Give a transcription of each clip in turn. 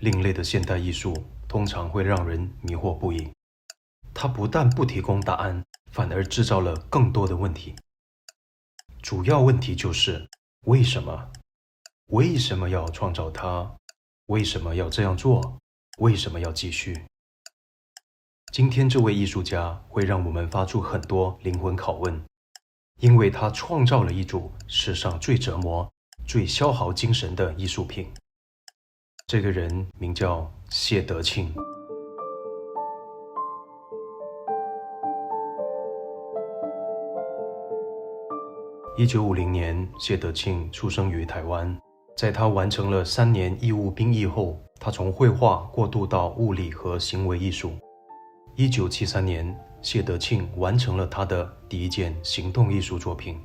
另类的现代艺术通常会让人迷惑不已。它不但不提供答案，反而制造了更多的问题。主要问题就是为什么？为什么要创造它？为什么要这样做？为什么要继续？今天这位艺术家会让我们发出很多灵魂拷问，因为他创造了一组世上最折磨、最消耗精神的艺术品。这个人名叫谢德庆。1950年，谢德庆出生于台湾。在他完成了3年义务兵役后，他从绘画过渡到物理和行为艺术。1973年，谢德庆完成了他的第一件行动艺术作品。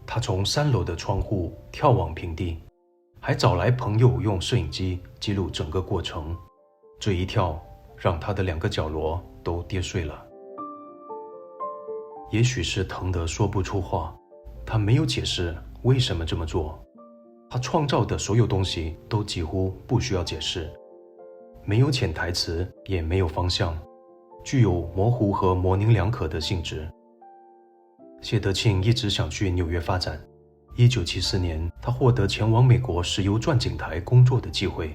他从3楼的窗户跳往平地，还找来朋友用摄影机记录整个过程。这一跳让他的2个角螺都跌碎了。也许是疼得说不出话，他没有解释为什么这么做。他创造的所有东西都几乎不需要解释，没有潜台词，也没有方向，具有模糊和模棱两可的性质。谢德庆一直想去纽约发展。1974年，他获得前往美国石油钻井台工作的机会。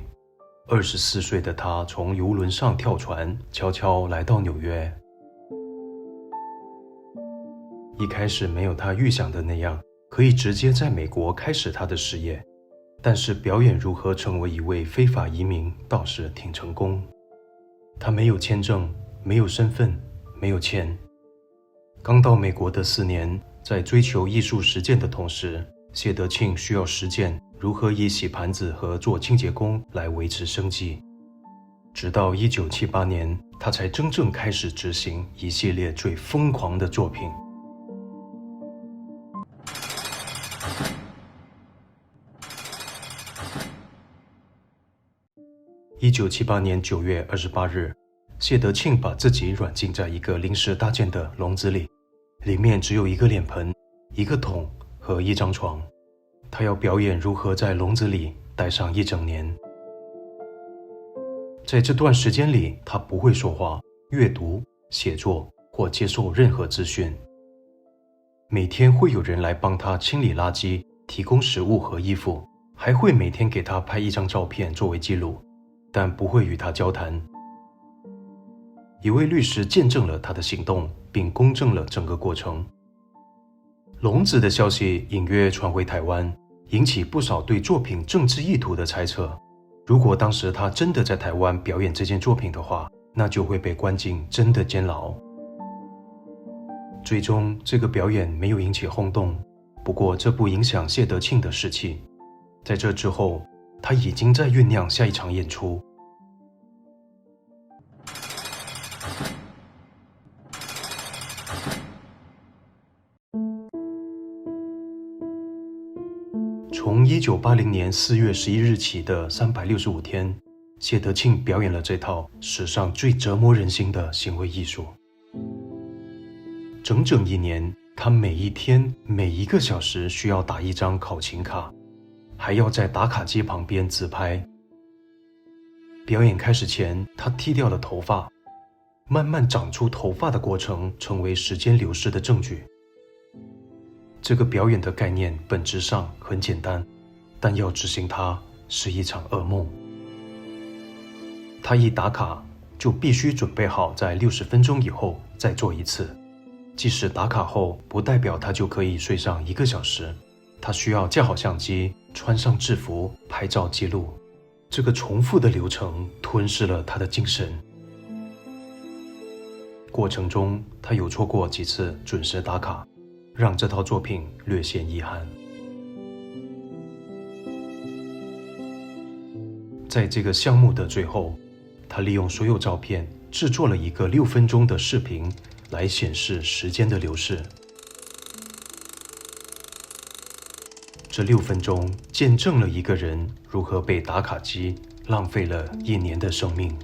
24岁的他从游轮上跳船，悄悄来到纽约。一开始没有他预想的那样，可以直接在美国开始他的事业，但是表演如何成为一位非法移民倒是挺成功。他没有签证，没有身份，没有钱。刚到美国的4年，在追求艺术实践的同时，谢德庆需要实践如何以洗盘子和做清洁工来维持生计。直到1978年，他才真正开始执行一系列最疯狂的作品。1978年9月28日，谢德庆把自己软禁在一个临时搭建的笼子里，里面只有一个脸盆、一个桶和一张床。他要表演如何在笼子里待上1整年。在这段时间里，他不会说话、阅读、写作或接受任何资讯。每天会有人来帮他清理垃圾，提供食物和衣服，还会每天给他拍1张照片作为记录，但不会与他交谈。一位律师见证了他的行动，并公证了整个过程。笼子的消息隐约传回台湾，引起不少对作品政治意图的猜测。如果当时他真的在台湾表演这件作品的话，那就会被关进真的监牢。最终，这个表演没有引起轰动，不过这不影响谢德庆的士气。在这之后，他已经在酝酿下一场演出。从1980年4月11日起的365天，谢德庆表演了这套史上最折磨人心的行为艺术。整整1年，他每一天每1个小时需要打1张考勤卡，还要在打卡机旁边自拍。表演开始前，他剃掉了头发，慢慢长出头发的过程成为时间流逝的证据。这个表演的概念本质上很简单，但要执行它是一场噩梦。他一打卡就必须准备好在60分钟以后再做一次，即使打卡后不代表他就可以睡上1个小时，他需要架好相机，穿上制服，拍照记录。这个重复的流程吞噬了他的精神。过程中，他有错过几次准时打卡，让这套作品略显遗憾。在这个项目的最后，他利用所有照片制作了一个6分钟的视频来显示时间的流逝。这6分钟见证了一个人如何被打卡机浪费了1年的生命。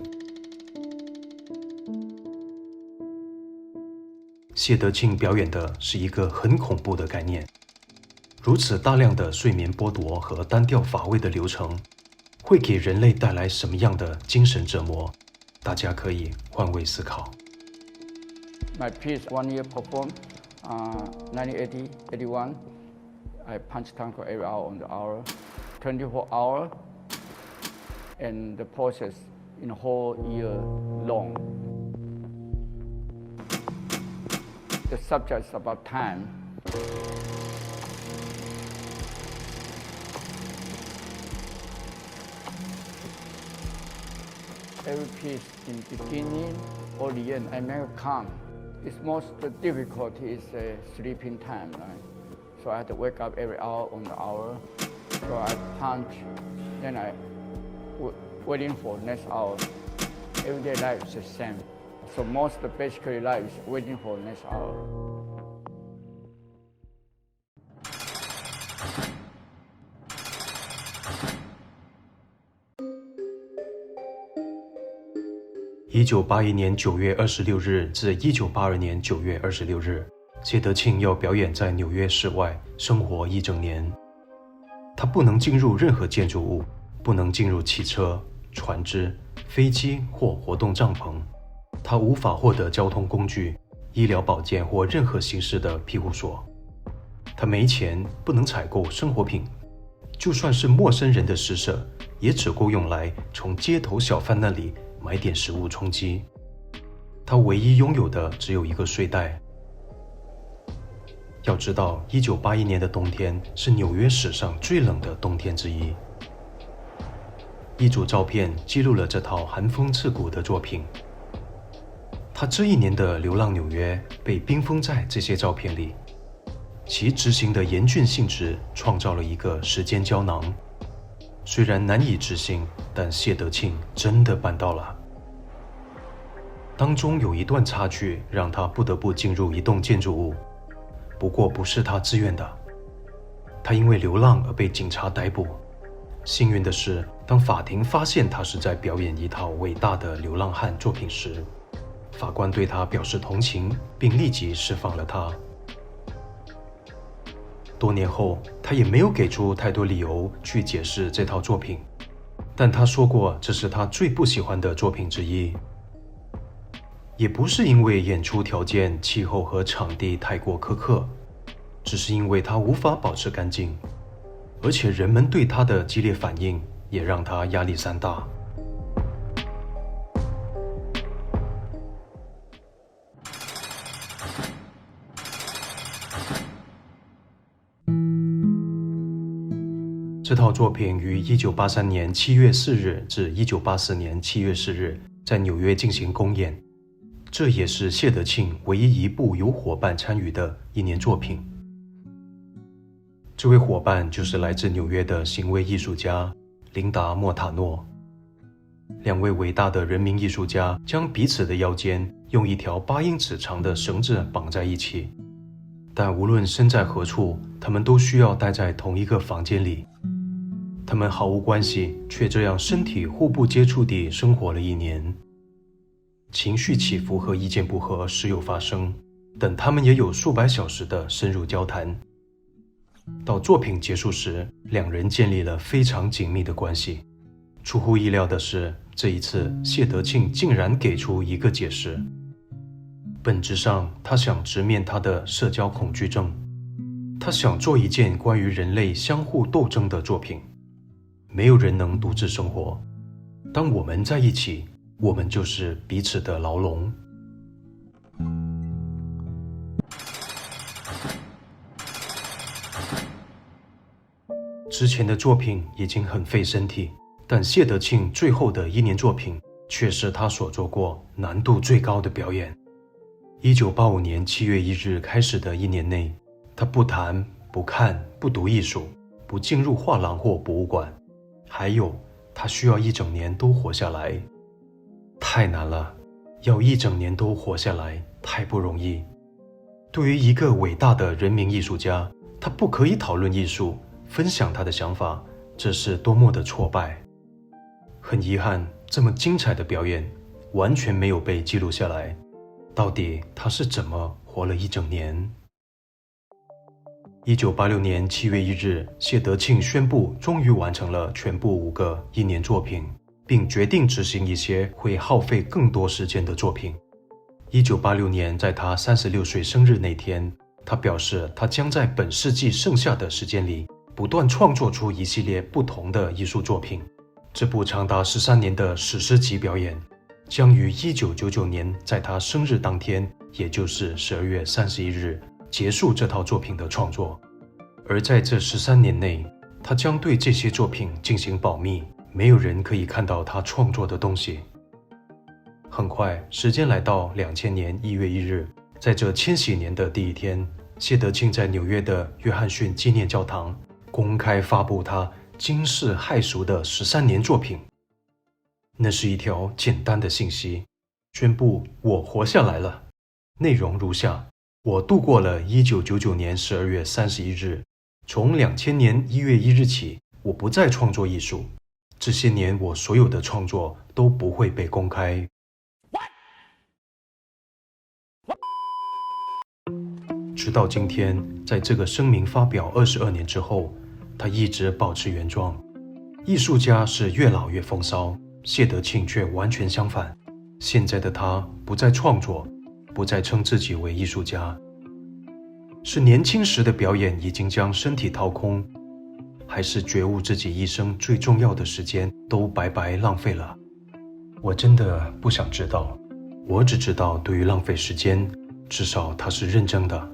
谢德庆表演的是一个很恐怖的概念，如此大量的睡眠剥夺和单调乏味的流程，会给人类带来什么样的精神折磨？大家可以换位思考。My piece 1 year performed, 1980, 81. I punch tango every hour on the hour, 24 hours, and the process in a whole year long. The subject is about time. Every piece in beginning or the end, I make a count. It's most difficulty is sleeping time, right? So I have to wake up every hour on the hour. So I punch, then I waiting for next hour. Everyday life is the same. So most basically life is waiting for next hour.1981年9月26日至1982年9月26日，谢德庆要表演在纽约市外生活1整年。他不能进入任何建筑物，不能进入汽车、船只、飞机或活动帐篷。他无法获得交通工具、医疗保健或任何形式的庇护所。他没钱，不能采购生活品，就算是陌生人的施舍，也只够用来从街头小贩那里买点食物充饥。他唯一拥有的只有一个睡袋。要知道，1981年的冬天是纽约史上最冷的冬天之一。一组照片记录了这套寒风刺骨的作品。他这一年的流浪纽约被冰封在这些照片里，其执行的严峻性质创造了一个时间胶囊。虽然难以置信，但谢德庆真的办到了。当中有一段插曲让他不得不进入一栋建筑物，不过不是他自愿的。他因为流浪而被警察逮捕。幸运的是，当法庭发现他是在表演一套伟大的流浪汉作品时，法官对他表示同情，并立即释放了他。多年后，他也没有给出太多理由去解释这套作品，但他说过这是他最不喜欢的作品之一。也不是因为演出条件、气候和场地太过苛刻，只是因为他无法保持干净，而且人们对他的激烈反应也让他压力山大。这套作品于1983年7月4日至1984年7月4日在纽约进行公演，这也是谢德庆唯一一部有伙伴参与的一年作品。这位伙伴就是来自纽约的行为艺术家琳达·莫塔诺。两位伟大的人民艺术家将彼此的腰间用一条8英尺长的绳子绑在一起，但无论身在何处，他们都需要待在同一个房间里。他们毫无关系，却这样身体互不接触地生活了1年。情绪起伏和意见不合时有发生，但他们也有数百小时的深入交谈。到作品结束时，两人建立了非常紧密的关系。出乎意料的是，这一次谢德庆竟然给出一个解释。本质上，他想直面他的社交恐惧症，他想做一件关于人类相互斗争的作品。没有人能独自生活，当我们在一起，我们就是彼此的牢笼。之前的作品已经很费身体，但谢德庆最后的1年作品却是他所做过难度最高的表演。1985年7月1日开始的1年内，他不谈、不看、不读艺术，不进入画廊或博物馆，还有他需要1整年都活下来。太难了，要1整年都活下来太不容易。对于一个伟大的人民艺术家，他不可以讨论艺术，分享他的想法，这是多么的挫败。很遗憾，这么精彩的表演完全没有被记录下来。到底他是怎么活了1整年1986年7月1日，谢德庆宣布终于完成了全部5个1年作品，并决定执行一些会耗费更多时间的作品。1986年，在他36岁生日那天，他表示他将在本世纪剩下的时间里不断创作出一系列不同的艺术作品。这部长达13年的史诗级表演将于1999年在他生日当天，也就是12月31日结束这套作品的创作。而在这13年内，他将对这些作品进行保密，没有人可以看到他创作的东西。很快，时间来到2000年1月1日，在这千禧年的第一天，谢德庆在纽约的约翰逊纪念教堂公开发布他惊世骇俗的13年作品。那是一条简单的信息，宣布我活下来了。内容如下：我度过了1999年12月31日，从2000年1月1日起，我不再创作艺术。这些年我所有的创作都不会被公开。直到今天，在这个声明发表22年之后，他一直保持原状。艺术家是越老越风骚，谢德庆却完全相反。现在的他不再创作，不再称自己为艺术家，是年轻时的表演已经将身体掏空，还是觉悟自己一生最重要的时间都白白浪费了？我真的不想知道，我只知道对于浪费时间，至少他是认真的。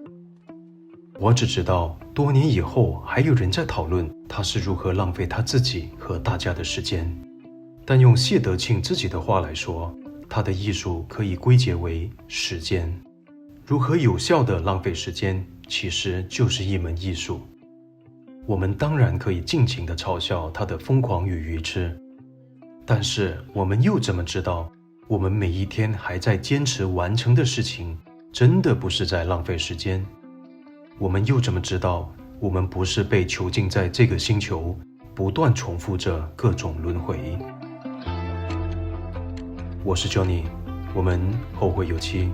我只知道多年以后还有人在讨论他是如何浪费他自己和大家的时间。但用谢德庆自己的话来说，他的艺术可以归结为时间。如何有效地浪费时间，其实就是一门艺术。我们当然可以尽情地嘲笑他的疯狂与愚痴，但是我们又怎么知道，我们每一天还在坚持完成的事情，真的不是在浪费时间？我们又怎么知道，我们不是被囚禁在这个星球，不断重复着各种轮回？我是 Johnny， 我们后会有期。